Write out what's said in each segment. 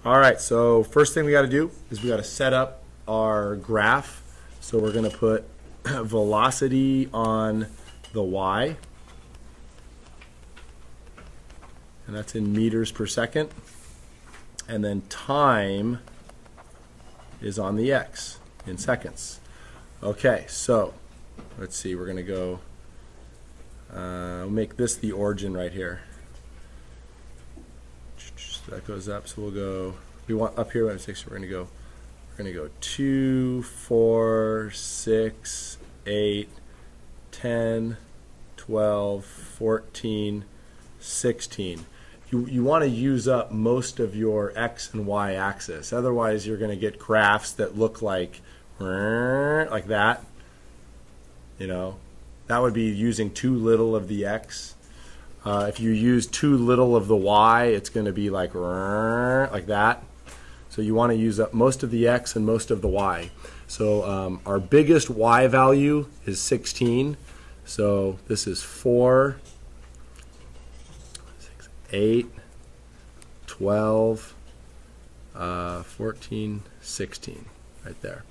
All right, so first thing we got to do is we got to set up our graph. So we're going to put velocity on the y, and that's in meters per second, and then time is on the x in seconds. Okay, so let's see, we're going to go make this the origin right here. So that goes up, so we'll go, we want up here, we're going to go 2, 4, 6, 8, 10, 12, 14, 16. You want to use up most of your x and y axis. Otherwise, you're going to get graphs that look like that. You know, that would be using too little of the x. If you use too little of the y, it's going to be like that. So you want to use up most of the x and most of the y. So our biggest y value is 16. So this is 4, 6, 8, 12, 14, 16, right there.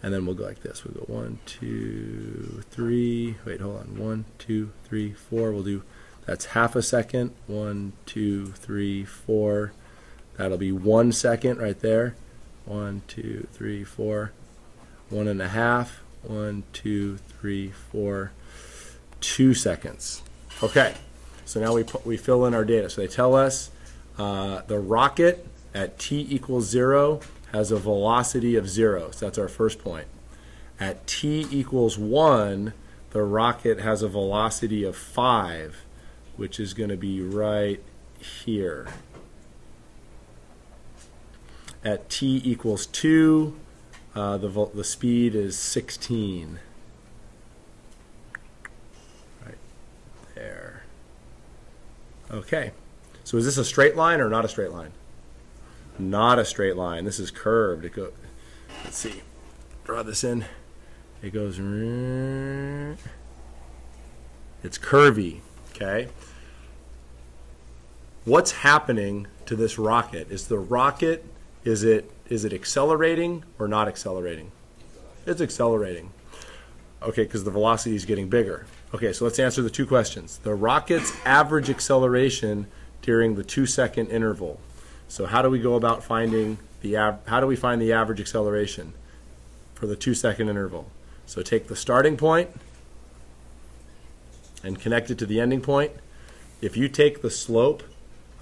And then we'll go like this. We'll go 1, 2, 3. Wait, hold on. 1, 2, 3, 4. We'll do, that's half a second. 1, 2, 3, 4. That'll be 1 second right there. 1, 2, 3, 4. 1.5. 1, 2, 3, 4. 2 seconds. Okay. So now we fill in our data. So they tell us the rocket at t equals 0 has a velocity of 0. So that's our first point. At t equals 1, the rocket has a velocity of 5, which is going to be right here. At t equals 2, the speed is 16. Right there. Okay. So is this a straight line or not a straight line? Not a straight line. This is curved. Let's see. Draw this in. It goes. It's curvy. Okay. What's happening to this rocket? Is the rocket, is it accelerating or not accelerating? It's accelerating. Okay, because the velocity is getting bigger. Okay, so let's answer the two questions. The rocket's average acceleration during the 2-second interval. So how do we go about finding how do we find the average acceleration for the 2-second interval? So take the starting point and connect it to the ending point. If you take the slope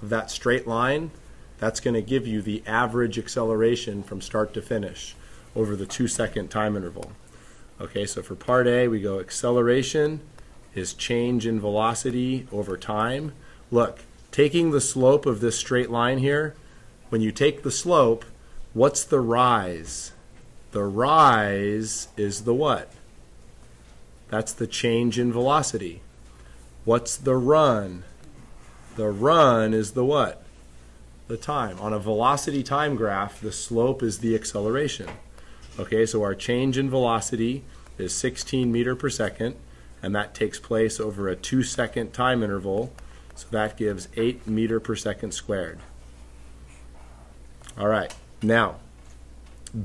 of that straight line, that's going to give you the average acceleration from start to finish over the 2-second time interval. Okay, so for part A, we go acceleration is change in velocity over time. Look, taking the slope of this straight line here, when you take the slope, what's the rise? The rise is the what? That's the change in velocity. What's the run? The run is the what? The time. On a velocity time graph, the slope is the acceleration. Okay, so our change in velocity is 16 meters per second, and that takes place over a 2-second time interval, so that gives 8 meters per second squared. All right, now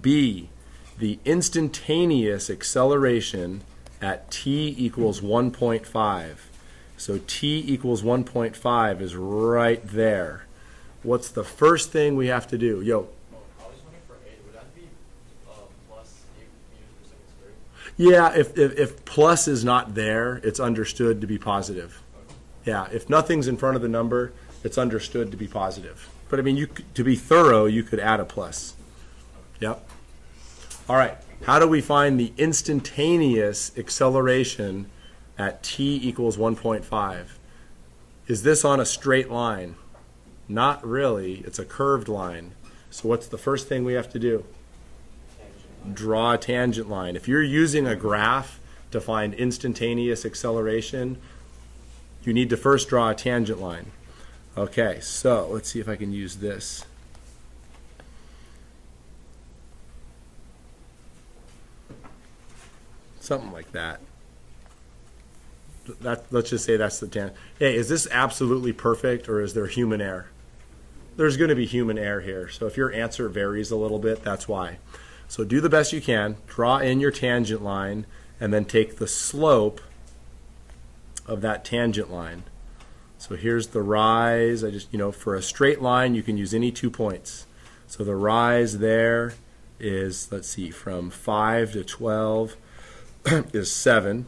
B, the instantaneous acceleration at t equals 1.5. So t equals 1.5 is right there. What's the first thing we have to do? Yo. I was wondering for 8, would that be plus 8 meters per second squared? Yeah, if plus is not there, it's understood to be positive. Okay. Yeah, if nothing's in front of the number, it's understood to be positive. But I mean, to be thorough, you could add a plus. Yep. All right, how do we find the instantaneous acceleration at t equals 1.5? Is this on a straight line? Not really. It's a curved line. So what's the first thing we have to do? Draw a tangent line. If you're using a graph to find instantaneous acceleration, you need to first draw a tangent line. Okay, so let's see if I can use this. Something like that. Let's just say that's the tangent. Hey, is this absolutely perfect or is there human error? there's going to be human error here. So if your answer varies a little bit, that's why. So do the best you can. Draw in your tangent line and then take the slope of that tangent line. So here's the rise. I just, for a straight line, you can use any 2 points. So the rise there is, let's see, from 5 to 12 is 7.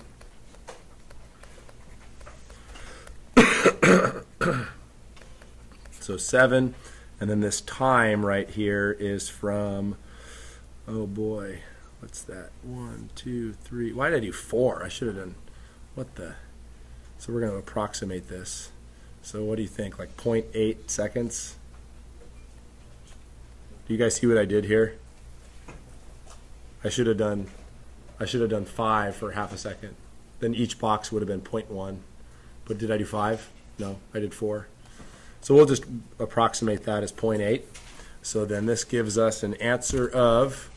So 7, and then this time right here is from, oh boy, what's that? 1, 2, 3. Why did I do 4? I should have done, what the? So we're going to approximate this. So what do you think, like 0.8 seconds? Do you guys see what I did here? I should have done 5 for half a second. Then each box would have been 0.1. But did I do 5? No, I did 4. So we'll just approximate that as 0.8. So then this gives us an answer of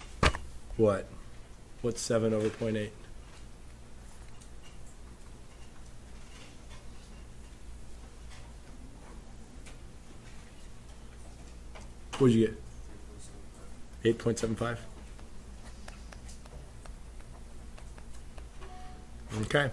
what? What's 7 over 0.8? What did you get? 8.75? Okay.